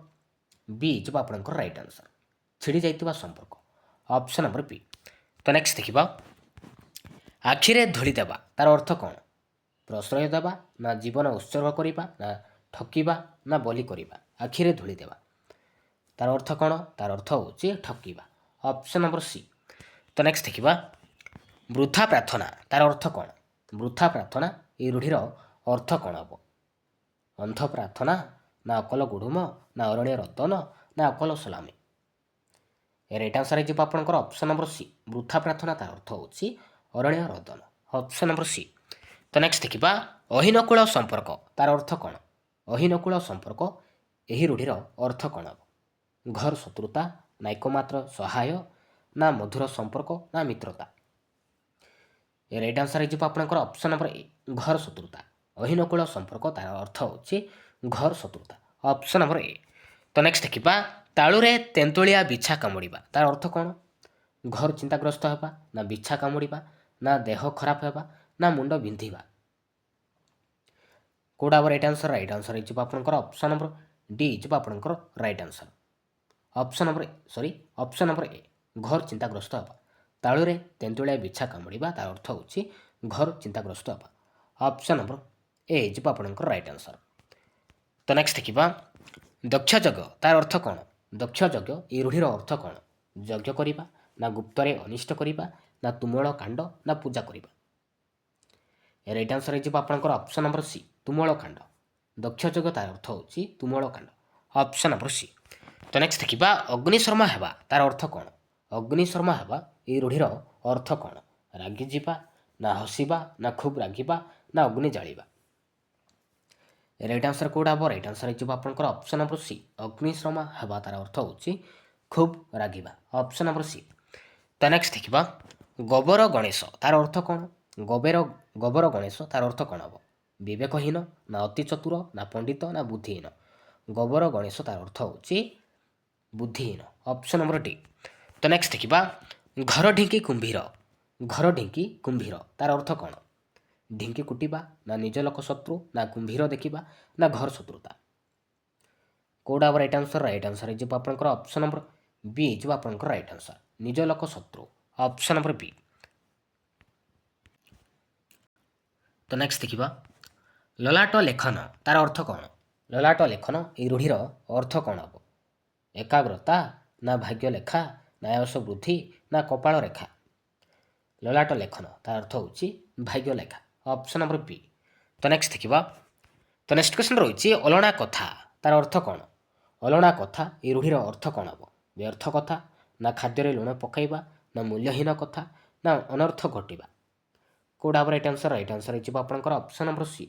ବି ଯିବ ଆପଣଙ୍କର ରାଇଟ୍ ଆନ୍ସର ଛିଡ଼ି ଯାଇଥିବା ସମ୍ପର୍କ। Option number B. ତ ନେକ୍ସଟ ଦେଖିବା ଆଖିରେ ଧୂଳି ଦେବା ତାର ଅର୍ଥ କ'ଣ? ପ୍ରଶ୍ରୟ ଦେବା, ନା ଜୀବନ ଉତ୍ସର୍ଗ କରିବା, ନା ଠକିବା, ନା ବଲି କରିବା। ଆଖିରେ ଧୂଳି ଦେବା ତାର ଅର୍ଥ କ'ଣ? ତାର ଅର୍ଥ ହେଉଛି ଠକିବା। Option number C. ତ ନେକ୍ସଟ ଦେଖିବା ବୃଥା ପ୍ରାର୍ଥନା ତାର ଅର୍ଥ କ'ଣ? ବୃଥା ପ୍ରାର୍ଥନା ଏହି ରୂଢ଼ିର ଅର୍ଥ କ'ଣ ହେବ? ଅନ୍ଧ ପ୍ରାର୍ଥନା, ନା ଅକଲ ଗୁଡ଼ୁମ, ନା ଅରଣ୍ୟ ରତନ, ନା ଅକଲ ସଲାମୀ। ରାଇଟ୍ ଆନ୍ସର ଯିବ ଆପଣଙ୍କର ଅପସନ୍ ନମ୍ବର ସି ବୃଥା ପ୍ରାର୍ଥନା ତାର ଅର୍ଥ ହେଉଛି ଅରଣ୍ୟ ରତନ। Option number C. ତ ନେକ୍ସଟ ଦେଖିବା ଅହିନକୁଳ ସମ୍ପର୍କ ତାର ଅର୍ଥ କ'ଣ? ଅହିନକୁଳ ସମ୍ପର୍କ ଏହି ରୂଢ଼ିର ଅର୍ଥ କ'ଣ ହେବ? ଘର ଶତ୍ରୁତା, ନା ଏକମାତ୍ର ସହାୟ, ନା ମଧୁର ସମ୍ପର୍କ, ନା ମିତ୍ରତା। ରାଇଟ୍ ଆନ୍ସର ଯିବ ଆପଣଙ୍କର ଅପସନ୍ ନମ୍ବର ଏ ଘର ଶତ୍ରୁତା। ଅହିନକୁଳ ସମ୍ପର୍କ ତାର ଅର୍ଥ ହେଉଛି ଘର ଶତ୍ରୁତା। Option number A. ତ ନେକ୍ସଟ ଦେଖିବା ତାଳୁରେ ତେନ୍ତୁଳିଆ ବିଛା କାମୁଡ଼ିବା ତାର ଅର୍ଥ କ'ଣ? ଘର ଚିନ୍ତାଗ୍ରସ୍ତ ହେବା, ନା ବିଛା କାମୁଡ଼ିବା, ନା ଦେହ ଖରାପ ହେବା, ନା ମୁଣ୍ଡ ବିନ୍ଧିବା। କୋଉଟା ହେବ ରାଇଟ୍ ଆନ୍ସର? ରାଇଟ୍ ଆନ୍ସର ହେଇଯିବ ଆପଣଙ୍କର ଅପସନ୍ ନମ୍ବର ଡି ହେଇଯିବ ଆପଣଙ୍କର right answer. Option number A ଘର ଚିନ୍ତାଗ୍ରସ୍ତ ହେବା। ତାଳୁରେ ତେନ୍ତୁଳିଆ ବିଛା କାମୁଡ଼ିବା ତାର ଅର୍ଥ ହେଉଛି ଘର ଚିନ୍ତାଗ୍ରସ୍ତ ହେବା। ଅପସନ୍ ନମ୍ବର ଏ ହେଇଯିବ ଆପଣଙ୍କର ରାଇଟ୍ ଆନ୍ସର। ତ ନେକ୍ସଟ ଦେଖିବା ଦକ୍ଷ ଯଜ୍ଞ ତାର ଅର୍ଥ କ'ଣ? ଦକ୍ଷ ଯଜ୍ଞ এই ରୂଢ଼ିର ଅର୍ଥ କ'ଣ? ଯଜ୍ଞ କରିବା, ନା ଗୁପ୍ତରେ ଅନିଷ୍ଟ କରିବା, ନା ତୁମୁଳ କାଣ୍ଡ, ନା ପୂଜା କରିବା। ରାଇଟ୍ ଆନ୍ସର ହେଇଯିବ ଆପଣଙ୍କର ଅପସନ୍ ନମ୍ବର ସି ତୁମୁଳ କାଣ୍ଡ। ଦକ୍ଷ ଯଜ୍ଞ ତାର ଅର୍ଥ ହେଉଛି ତୁମୁଳ କାଣ୍ଡ। Option number C. ତ ନେକ୍ସଟ ଦେଖିବା ଅଗ୍ନିଶର୍ମା ହେବା ତାର ଅର୍ଥ କ'ଣ? ଅଗ୍ନିଶର୍ମା ହେବା এই ରୂଢ଼ିର ଅର୍ଥ କ'ଣ? ରାଗିଯିବା, ନା ହସିବା, ନା ଖୁବ୍ ରାଗିବା, ନା ଅଗ୍ନି ଜାଳିବା। ରାଇଟ୍ ଆନ୍ସର କେଉଁଟା ହେବ? ରାଇଟ୍ ଆନ୍ସର ହେଇଯିବ ଆପଣଙ୍କର ଅପସନ୍ ନମ୍ବର ସି ଅଗ୍ନିଶର୍ମା ହେବା ତାର ଅର୍ଥ ହେଉଛି ଖୁବ୍ ରାଗିବା। Option number C. ତ ନେକ୍ସଟ ଦେଖିବା ଗୋବର ଗଣେଶ ତାର ଅର୍ଥ କ'ଣ? ଗୋବର ଗଣେଶ ତାର ଅର୍ଥ କ'ଣ ହେବ? ବିବେକହୀନ, ନା ଅତି ଚତୁର, ନା ପଣ୍ଡିତ, ନା ବୁଦ୍ଧିହୀନ। ଗୋବର ଗଣେଶ ତାର ଅର୍ଥ ହେଉଛି ବୁଦ୍ଧିହୀନ। Option number D. ତ ନେକ୍ସଟ ଦେଖିବା ଘର ଢିଙ୍କି କୁମ୍ଭୀର। ଘର ଢିଙ୍କି କୁମ୍ଭୀର ତାର ଅର୍ଥ କ'ଣ? ଢିଙ୍କି କୁଟିବା, ନା ନିଜ ଲୋକ ଶତ୍ରୁ, ନା କୁମ୍ଭୀର ଦେଖିବା, ନା ଘର ଶତ୍ରୁତା। କେଉଁଟା ହେବ ରାଇଟ୍ ଆନ୍ସର? ରାଇଟ୍ ଆନ୍ସର ହେଇଯିବ ଆପଣଙ୍କର ଅପସନ୍ ନମ୍ବର ବି ହେଇଯିବ ଆପଣଙ୍କର ରାଇଟ୍ ଆନ୍ସର ନିଜ ଲୋକ ଶତ୍ରୁ। Option number B. ତ ନେକ୍ସଟ ଦେଖିବା ଲଲାଟ ଲେଖନ ତାର ଅର୍ଥ କ'ଣ? ଲଲାଟ ଲେଖନ এই ରୂଢ଼ିର ଅର୍ଥ କ'ଣ ହେବ? ଏକାଗ୍ରତା, ନା ଭାଗ୍ୟ ଲେଖା, ନା ଆୟୁଷ ବୃଦ୍ଧି, ନା କପାଳ ରେଖା। ଲଲାଟ ଲେଖନ ତାର ଅର୍ଥ ହେଉଛି ଭାଗ୍ୟ ଲେଖା। Option number B. ତ ନେକ୍ସଟ ଦେଖିବା ତ ନେକ୍ସଟ କ୍ୱେଶ୍ଚନ୍ ରହିଛି ଅଲଣା କଥା ତାର ଅର୍ଥ କ'ଣ? ଅଲଣା କଥା এই ରୂଢ଼ିର ଅର୍ଥ କ'ଣ ହେବ? ବ୍ୟର୍ଥ କଥା, ନା ଖାଦ୍ୟରେ ଲୁଣ ପକାଇବା, ନା ମୂଲ୍ୟହୀନ କଥା, ନା ଅନର୍ଥ ଘଟିବା। କେଉଁଟା ହେବ ରାଇଟ୍ ଆନ୍ସର? ରାଇଟ୍ ଆନ୍ସର ହେଇଯିବ ଆପଣଙ୍କର ଅପସନ୍ ନମ୍ବର ସି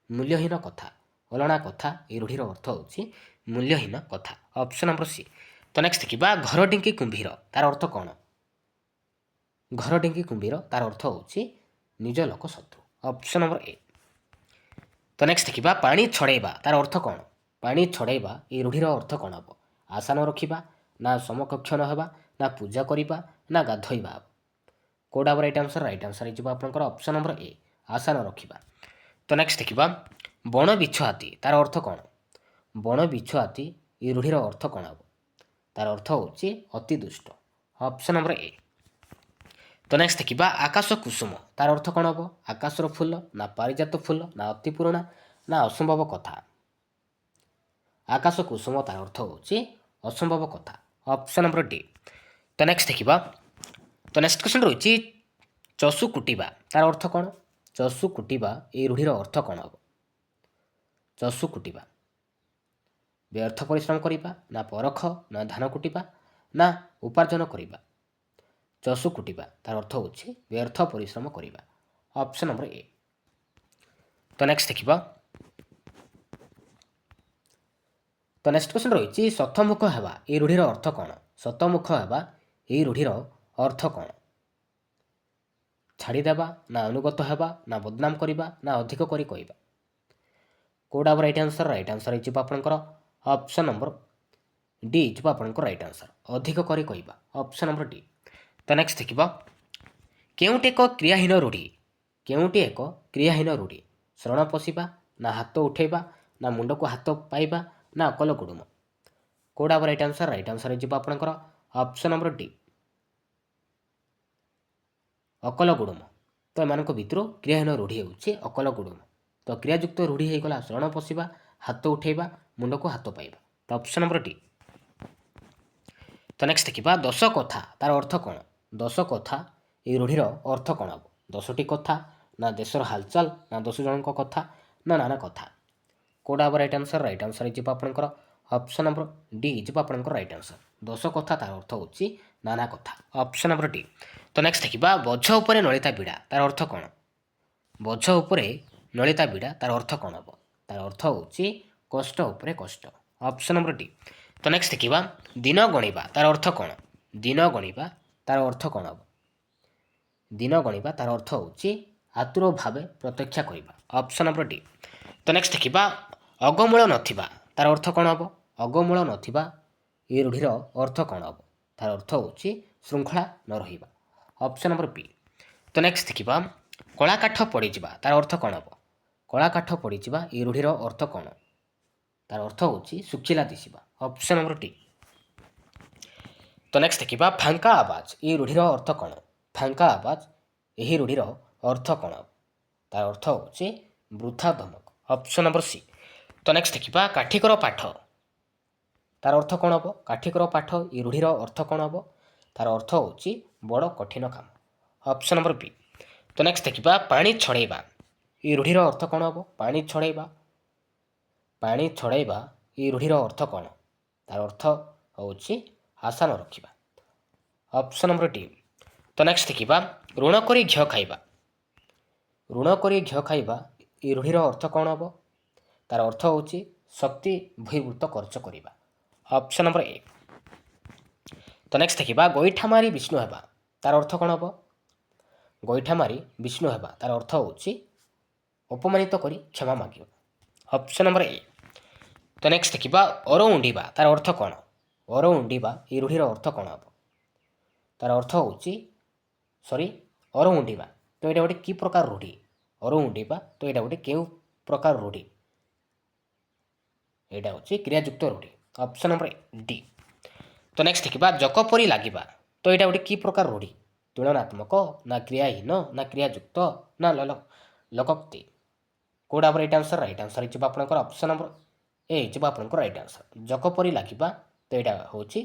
ମୂଲ୍ୟହୀନ କଥା। ଅଲଣା କଥା এই ରୂଢ଼ିର ଅର୍ଥ ହେଉଛି ମୂଲ୍ୟହୀନ କଥା। Option number C. ତ ନେକ୍ସଟ ଦେଖିବା ଘର ଢିଙ୍କି କୁମ୍ଭୀର ତାର ଅର୍ଥ କ'ଣ? ଘର ଢିଙ୍କି କୁମ୍ଭୀର ତାର ଅର୍ଥ ହେଉଛି ନିଜ ଲୋକ ଶତ୍ରୁ। Option number A. ତ ନେକ୍ସଟ ଦେଖିବା ପାଣି ଛଡ଼େଇବା ତାର ଅର୍ଥ କ'ଣ? ପାଣି ଛଡ଼େଇବା এই ରୂଢ଼ିର ଅର୍ଥ କ'ଣ ହେବ? ଆଶା ନ ରଖିବା, ନା ସମକକ୍ଷ ନ ହେବା, ନା ପୂଜା କରିବା, ନା ଗାଧୋଇବା। କେଉଁଟା ହେବ ରାଇଟ୍ ଆନ୍ସର? ରାଇଟ୍ ଆନ୍ସର ହେଇଯିବ ଆପଣଙ୍କର ଅପସନ୍ ନମ୍ବର ଏ ଆଶା ନ ରଖିବା। ତ ନେକ୍ସଟ ଦେଖିବା ବଣ ବିଛ ହାତୀ ତାର ଅର୍ଥ କ'ଣ? ବଣ ବିଛ ହାତୀ এই ରୂଢ଼ିର ଅର୍ଥ କ'ଣ ହେବ? ତାର ଅର୍ଥ ହେଉଛି ଅତି ଦୁଷ୍ଟ। Option number A. ତ ନେକ୍ସଟ ଦେଖିବା ଆକାଶ କୁସୁମ ତାର ଅର୍ଥ କ'ଣ ହେବ? ଆକାଶର ଫୁଲ, ନା ପାରିଜାତ ଫୁଲ, ନା ଅତି ପୁରୁଣା, ନା ଅସମ୍ଭବ କଥା। ଆକାଶ କୁସୁମ ତାର ଅର୍ଥ ହେଉଛି ଅସମ୍ଭବ କଥା। Option number D. ତ ନେକ୍ସଟ ଦେଖିବା ତ ନେକ୍ସଟ କ୍ୱେଶ୍ଚନ୍ ରହିଛି ଚଷୁ କୁଟିବା ତାର ଅର୍ଥ କ'ଣ? ଚଷୁ କୁଟିବା এই ରୂଢ଼ିର ଅର୍ଥ କ'ଣ ହେବ? ଚଷୁ କୁଟିବା ବ୍ୟର୍ଥ ପରିଶ୍ରମ କରିବା, ନା ପରଖ, ନା ଧାନ କୁଟିବା, ନା ଉପାର୍ଜନ କରିବା। ଚଷୁ କୁଟିବା ତାର ଅର୍ଥ ହେଉଛି ବ୍ୟର୍ଥ ପରିଶ୍ରମ କରିବା। Option number A. ତ ନେକ୍ସଟ ଦେଖିବା ତ ନେକ୍ସଟ କ୍ୱେଶ୍ଚନ୍ ରହିଛି ଶତମୁଖ ହେବା এই ରୂଢ଼ିର ଅର୍ଥ କ'ଣ? ଶତମୁଖ ହେବା এই ରୂଢ଼ିର ଅର୍ଥ କ'ଣ? ଛାଡ଼ିଦେବା, ନା ଅନୁଗତ ହେବା, ନା ବଦନାମ କରିବା, ନା ଅଧିକ କରି କହିବା। କେଉଁଟା ହେବ ରାଇଟ୍ ଆନ୍ସର? ରାଇଟ୍ ଆନ୍ସର ହେଇଯିବ ଆପଣଙ୍କର ଅପସନ୍ ନମ୍ବର ଡି ହେଇଯିବ ଆପଣଙ୍କର ରାଇଟ୍ ଆନ୍ସର ଅଧିକ କରି କହିବା। Option number D. ତ ନେକ୍ସଟ ଦେଖିବା କେଉଁଟି ଏକ କ୍ରିୟାହୀନ ରୂଢ଼ି? କେଉଁଟି ଏକ କ୍ରିୟାହୀନ ରୂଢ଼ି? ଶରଣ ପଶିବା, ନା ହାତ ଉଠାଇବା, ନା ମୁଣ୍ଡକୁ ହାତ ପାଇବା, ନା ଅକଲ ଗୁଡ଼ୁମ। କେଉଁଟା ହେବ ରାଇଟ୍ ଆନ୍ସର? ରାଇଟ୍ ଆନ୍ସର ହେଇଯିବ ଆପଣଙ୍କର ଅପସନ୍ ନମ୍ବର ଡି ଅକଲ ଗୁଡ଼ୁମ। ତ ଏମାନଙ୍କ ଭିତରୁ କ୍ରିୟାହୀନ ରୂଢ଼ି ହେଉଛି ଅକଲ ଗୁଡ଼ୁମ। ତ କ୍ରିୟାଯୁକ୍ତ ରୂଢ଼ି ହେଇଗଲା ଶରଣ ପଶିବା, ହାତ ଉଠାଇବା, ମୁଣ୍ଡକୁ ହାତ ପାଇବା। ତ ଅପସନ୍ ନମ୍ବର ଡି। ତ ନେକ୍ସଟ ଦେଖିବା ଦଶ କଥା ତାର ଅର୍ଥ କ'ଣ? ଦଶ କଥା এই ରୂଢ଼ିର ଅର୍ଥ କ'ଣ ହେବ? 10ଟି କଥା, ନା ଦେଶର ହାଲଚାଲ, ନା 10 ଜଣଙ୍କ କଥା, ନା ନାନା କଥା। କେଉଁଟା ହେବ ରାଇଟ୍ ଆନ୍ସର? ରାଇଟ୍ ଆନ୍ସର ହେଇଯିବ ଆପଣଙ୍କର ଅପସନ୍ ନମ୍ବର ଡି ହେଇଯିବ ଆପଣଙ୍କର ରାଇଟ୍ ଆନ୍ସର 10 କଥା ତାର ଅର୍ଥ ହେଉଛି ନାନା କଥା। Option number D. ତ ନେକ୍ସଟ ଦେଖିବା ବୋଝ ଉପରେ ନଳିତା ବିଡ଼ା ତାର ଅର୍ଥ କ'ଣ? ବୋଝ ଉପରେ ନଳିତା ବିଡ଼ା ତାର ଅର୍ଥ କ'ଣ ହେବ? ତାର ଅର୍ଥ ହେଉଛି କଷ୍ଟ ଉପରେ କଷ୍ଟ। Option number D. ତ ନେକ୍ସଟ ଦେଖିବା ଦିନ ଗଣିବା ତାର ଅର୍ଥ କ'ଣ? ଦିନ ଗଣିବା ତାର ଅର୍ଥ କ'ଣ ହେବ? ଦିନ ଗଣିବା ତାର ଅର୍ଥ ହେଉଛି ଆତୁର ଭାବେ ପ୍ରତୀକ୍ଷା କରିବା। Option number D. ତ ନେକ୍ସଟ ଦେଖିବା ଅଗମୂଳ ନଥିବା ତାର ଅର୍ଥ କ'ଣ ହେବ? ଅଗମୂଳ ନଥିବା এই ରୂଢ଼ିର ଅର୍ଥ କ'ଣ ହେବ? ତାର ଅର୍ଥ ହେଉଛି ଶୃଙ୍ଖଳା ନ ରହିବା। Option number B. ତ ନେକ୍ସଟ ଦେଖିବା କଳା କାଠ ପଡ଼ିଯିବା ତାର ଅର୍ଥ କ'ଣ ହେବ? କଳା କାଠ ପଡ଼ିଯିବା ଏ ରୂଢ଼ିର ଅର୍ଥ କ'ଣ? ତାର ଅର୍ଥ ହେଉଛି ଶୁଖିଲା ଦିଶିବା। Option number D. ତ ନେକ୍ସଟ ଦେଖିବା ଫାଙ୍କା ଆବାଜ ଏ ରୂଢ଼ିର ଅର୍ଥ କ'ଣ? ଫାଙ୍କା ଆବାଜ ଏହି ରୂଢ଼ିର ଅର୍ଥ କ'ଣ? ତାର ଅର୍ଥ ହେଉଛି ବୃଥା ଧମକ। Option number C. ତ ନେକ୍ସଟ ଦେଖିବା କାଠିକର ପାଠ ତାର ଅର୍ଥ କ'ଣ ହେବ? କାଠିକର ପାଠ ଏ ରୂଢ଼ିର ଅର୍ଥ କ'ଣ ହେବ? ତାର ଅର୍ଥ ହେଉଛି ବଡ଼ କଠିନ କାମ। Option number B. ତ ନେକ୍ସଟ ଦେଖିବା ପାଣି ଛଡ଼େଇବା ଏ ରୂଢ଼ିର ଅର୍ଥ କ'ଣ ହେବ? ପାଣି ଛଡ଼େଇବା ପାଣି ଛଡ଼େଇବା ଏ ରୂଢ଼ିର ଅର୍ଥ କ'ଣ? ତାର ଅର୍ଥ ହେଉଛି ଆଶା ନ ରଖିବା। Option number D. ତ ନେକ୍ସଟ ଦେଖିବା ଋଣ କରି ଘିଅ ଖାଇବା ଋଣ କରି ଘିଅ ଖାଇବା ଏ ରୂଢ଼ିର ଅର୍ଥ କ'ଣ ହେବ? ତାର ଅର୍ଥ ହେଉଛି ଶକ୍ତି ବହିର୍ଭୂତ ଖର୍ଚ୍ଚ କରିବା। Option number A. ତ ନେକ୍ସଟ ଦେଖିବା ଗୋଇଠା ମାରି ବିଷ୍ଣୁ ହେବା ତାର ଅର୍ଥ କ'ଣ ହେବ? ଗୋଇଠା ମାରି ବିଷ୍ଣୁ ହେବା ତାର ଅର୍ଥ ହେଉଛି ଅପମାନିତ କରି କ୍ଷମା ମାଗିବା। Option number A. ତ ନେକ୍ସଟ ଦେଖିବା ଅର ଉଣ୍ଡିବା ତାର ଅର୍ଥ କ'ଣ? ଅର ଉଣ୍ଡିବା ଏ ରୂଢ଼ିର ଅର୍ଥ କ'ଣ ହେବ? ତାର ଅର୍ଥ ହେଉଛି ଅର ଉଣ୍ଡିବା ତ ଏଇଟା ଗୋଟେ କି ପ୍ରକାର ରୂଢ଼ି? ଅର ଉଣ୍ଡିବା ତ ଏଇଟା ଗୋଟେ କେଉଁ ପ୍ରକାର ରୂଢ଼ି? ଏଇଟା ହେଉଛି କ୍ରିୟାଯୁକ୍ତ ରୂଢ଼ି। Option number D. ତ ନେକ୍ସଟ ଦେଖିବା ଜକ ପରି ଲାଗିବା ତ ଏଇଟା ଗୋଟେ କି ପ୍ରକାର ରୂଢ଼ି? ତୁଳନାତ୍ମକ ନା କ୍ରିୟାହୀନ ନା କ୍ରିୟାଯୁକ୍ତ ନା ଲୋକୋକ୍ତି? କେଉଁଟା ଆମର ରାଇଟ୍ ଆନ୍ସର? ରାଇଟ୍ ଆନ୍ସର ହେଇଯିବ ଆପଣଙ୍କର ଅପସନ୍ ନମ୍ବର ଏ ହେଇଯିବ ଆପଣଙ୍କର ରାଇଟ୍ ଆନ୍ସର। ଜକ ପରି ଲାଗିବା ତ ଏଇଟା ହେଉଛି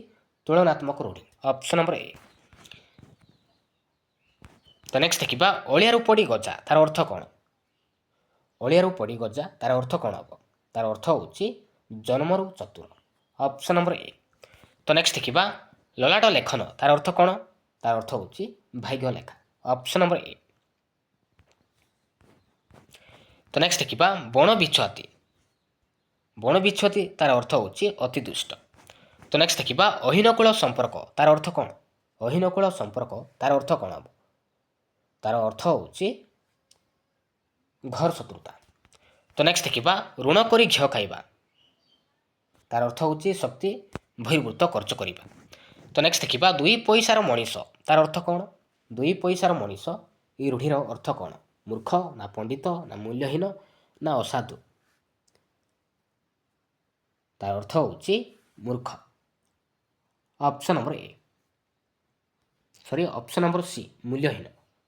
ତୁଳନାତ୍ମକ ରୂଢ଼ି। Option number A. ତ ନେକ୍ସଟ ଦେଖିବା ଅଳିଆରୁ ପଡ଼ି ଗଜା ତାର ଅର୍ଥ କ'ଣ? ଅଳିଆରୁ ପଡ଼ି ଗଜା ତାର ଅର୍ଥ କ'ଣ ହେବ? ତାର ଅର୍ଥ ହେଉଛି ଜନ୍ମରୁ ଚତୁର। Option number A. ତ ନେକ୍ସଟ ଦେଖିବା ଲଲାଟ ଲେଖନ ତାର ଅର୍ଥ କ'ଣ? ତାର ଅର୍ଥ ହେଉଛି ଭାଗ୍ୟ ଲେଖା। Option number A. ତ ନେକ୍ସଟ ଦେଖିବା ବଣ ବିଛୁଆତି ତାର ଅର୍ଥ ହେଉଛି ଅତି ଦୁଷ୍ଟ। ତ ନେକ୍ସଟ ଦେଖିବା ଅହିନକୂଳ ସମ୍ପର୍କ ତାର ଅର୍ଥ କ'ଣ? ଅହିନକୂଳ ସମ୍ପର୍କ ତାର ଅର୍ଥ କ'ଣ ହେବ? ତାର ଅର୍ଥ ହେଉଛି ଘର ଶତ୍ରୁତା। ତ ନେକ୍ସଟ ଦେଖିବା ଋଣ କରି ଘିଅ ଖାଇବା ତାର ଅର୍ଥ ହେଉଛି ଶକ୍ତି ବହିର୍ଭୂତ ଖର୍ଚ୍ଚ କରିବା। ତ ନେକ୍ସଟ ଦେଖିବା ଦୁଇ ପଇସାର ମଣିଷ ତାର ଅର୍ଥ କ'ଣ? ଦୁଇ ପଇସାର ମଣିଷ ଏ ରୂଢ଼ିର ଅର୍ଥ କ'ଣ? ମୂର୍ଖ ନା ପଣ୍ଡିତ ନା ମୂଲ୍ୟହୀନ ନା ଅସାଧୁ? ତାର ଅର୍ଥ ହେଉଛି ମୂର୍ଖ। Option number A option number C ମୂଲ୍ୟହୀନ।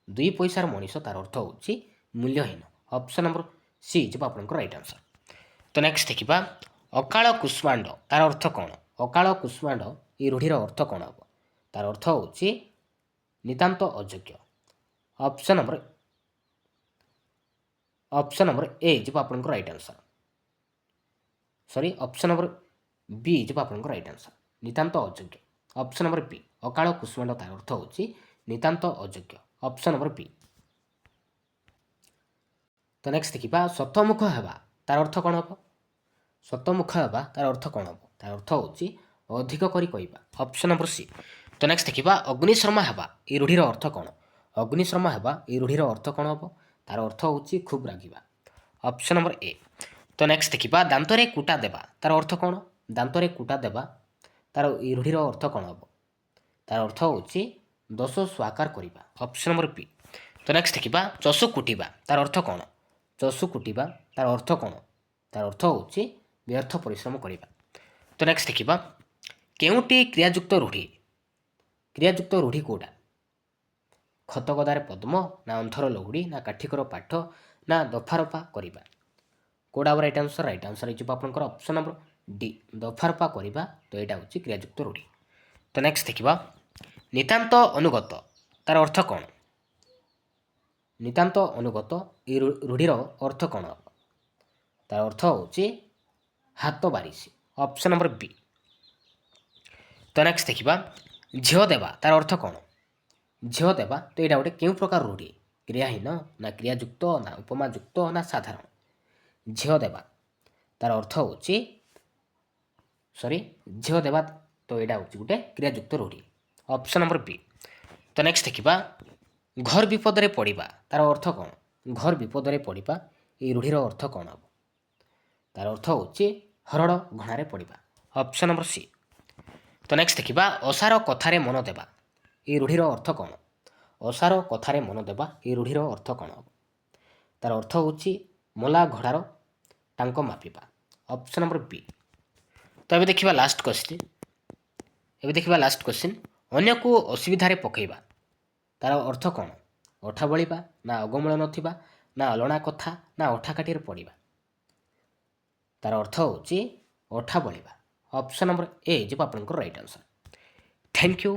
ଦୁଇ ପଇସାର ମଣିଷ ତାର ଅର୍ଥ ହେଉଛି ମୂଲ୍ୟହୀନ। ଅପସନ୍ ନମ୍ବର ସି ଯିବ ଆପଣଙ୍କର ରାଇଟ୍ ଆନ୍ସର। ତ ନେକ୍ସଟ ଦେଖିବା ଅକାଳ କୁଷ୍ମାଣ୍ଡ ତାର ଅର୍ଥ କ'ଣ? ଅକାଳ କୁଷ୍ମାଣ୍ଡ ଏ ରୂଢ଼ିର ଅର୍ଥ କ'ଣ ହେବ? ତାର ଅର୍ଥ ହେଉଛି ନିତାନ୍ତ ଅଯୋଗ୍ୟ। ଅପସନ୍ ନମ୍ବର ଏ ଯିବ ଆପଣଙ୍କର ରାଇଟ୍ ଆନ୍ସର। ଅପସନ୍ ନମ୍ବର ବି ଯିବ ଆପଣଙ୍କର ରାଇଟ୍ ଆନ୍ସର ନିତାନ୍ତ ଅଯୋଗ୍ୟ। ଅପସନ୍ ନମ୍ବର ବି ଅକାଳ କୁଷ୍ମାଣ୍ଡ ତାର ଅର୍ଥ ହେଉଛି ନିତାନ୍ତ ଅଯୋଗ୍ୟ। Option number B. ତ ନେକ୍ସଟ ଦେଖିବା ଶତମୁଖ ହେବା ତାର ଅର୍ଥ କ'ଣ ହେବ? ଶତମୁଖ ହେବା ତାର ଅର୍ଥ କ'ଣ ହେବ? ତାର ଅର୍ଥ ହେଉଛି ଅଧିକ କରି କହିବା। Option number C. ତ ନେକ୍ସଟ ଦେଖିବା ଅଗ୍ନିଶର୍ମା ହେବା ଏ ରୂଢ଼ିର ଅର୍ଥ କ'ଣ? ଅଗ୍ନିଶର୍ମା ହେବା ଏ ରୂଢ଼ିର ଅର୍ଥ କ'ଣ ହେବ? ତାର ଅର୍ଥ ହେଉଛି ଖୁବ୍ ରାଗିବା। Option number A. ତ ନେକ୍ସଟ ଦେଖିବା ଦାନ୍ତରେ କୁଟା ଦେବା ତାର ଅର୍ଥ କ'ଣ? ଦାନ୍ତରେ କୁଟା ଦେବା ତାର ଏ ରୂଢ଼ିର ଅର୍ଥ କ'ଣ ହେବ? ତାର ଅର୍ଥ ହେଉଛି ଦୋଷ ସ୍ୱୀକାର କରିବା। Option number B. ତ ନେକ୍ସଟ ଦେଖିବା ଚଷୁ କୁଟିବା ତାର ଅର୍ଥ କ'ଣ? ଚଷୁ କୁଟିବା ତାର ଅର୍ଥ କ'ଣ? ତାର ଅର୍ଥ ହେଉଛି ବ୍ୟର୍ଥ ପରିଶ୍ରମ କରିବା। ତ ନେକ୍ସଟ ଦେଖିବା କେଉଁଟି କ୍ରିୟାଯୁକ୍ତ ରୂଢ଼ି? କ୍ରିୟାଯୁକ୍ତ ରୂଢ଼ି କେଉଁଟା? ଖତଗଦାରେ ପଦ୍ମ ନା ଅନ୍ଧର ଲହୁଡ଼ି ନା କାଠିକର ପାଠ ନା ଦଫାରଫା କରିବା? କେଉଁଟା ହେବ ରାଇଟ୍ ଆନ୍ସର? ରାଇଟ୍ ଆନ୍ସର ହେଇଯିବ ଆପଣଙ୍କର ଅପସନ୍ ନମ୍ବର ଡି ଦଫାରଫା କରିବା ତ ଏଇଟା ହେଉଛି କ୍ରିୟାଯୁକ୍ତ ରୂଢ଼ି। ତ ନେକ୍ସଟ ଦେଖିବା ନିତାନ୍ତ ଅନୁଗତ ତାର ଅର୍ଥ କ'ଣ? ନିତାନ୍ତ ଅନୁଗତ ଏ ରୂଢ଼ିର ଅର୍ଥ କ'ଣ ହେବ? ତାର ଅର୍ଥ ହେଉଛି ହାତ ବାରିସି। Option number B. ତ ନେକ୍ସଟ ଦେଖିବା ଝିଅ ଦେବା ତାର ଅର୍ଥ କ'ଣ? ଝିଅ ଦେବା ତ ଏଇଟା ଗୋଟେ କେଉଁ ପ୍ରକାର ରୂଢ଼ି? କ୍ରିୟାହୀନ ନା କ୍ରିୟାଯୁକ୍ତ ନା ଉପମାଯୁକ୍ତ ନା ସାଧାରଣ? ଝିଅ ଦେବା ତାର ଅର୍ଥ ହେଉଛି ଝିଅ ଦେବା ତ ଏଇଟା ହେଉଛି ଗୋଟେ କ୍ରିୟାଯୁକ୍ତ ରୂଢ଼ି। Option number B. ତ ନେକ୍ସଟ ଦେଖିବା ଘର ବିପଦରେ ପଡ଼ିବା ତାର ଅର୍ଥ କ'ଣ? ଘର ବିପଦରେ ପଡ଼ିବା ଏ ରୂଢ଼ିର ଅର୍ଥ କ'ଣ ହେବ? ତାର ଅର୍ଥ ହେଉଛି ହରଡ଼ ଘଣାରେ ପଡ଼ିବା। Option number C. ତ ନେକ୍ସଟ ଦେଖିବା ଅସାର କଥାରେ ମନ ଦେବା ଏ ରୂଢ଼ିର ଅର୍ଥ କ'ଣ? ଅସାର କଥାରେ ମନ ଦେବା ଏ ରୂଢ଼ିର ଅର୍ଥ କ'ଣ ହେବ? ତାର ଅର୍ଥ ହେଉଛି ମଲା ଘୋଡ଼ାର ଟାଙ୍କ ମାପିବା। Option number B. ତ ଏବେ ଦେଖିବା ଲାଷ୍ଟ କ୍ୱେଶ୍ଚିନ୍। ଅନ୍ୟକୁ ଅସୁବିଧାରେ ପକାଇବା ତାର ଅର୍ଥ କ'ଣ? ଅଠା ବଳିବା, ନା ଅଗମଳ ନଥିବା, ନା ଅଲଣା କଥା, ନା ଅଠା କାଠିରେ ପଡ଼ିବା। ତାର ଅର୍ଥ ହେଉଛି ଅଠା ବଳିବା। ଅପସନ୍ ନମ୍ବର ଏ ଯିବ ଆପଣଙ୍କର ରାଇଟ୍ ଆନ୍ସର୍। Thank you.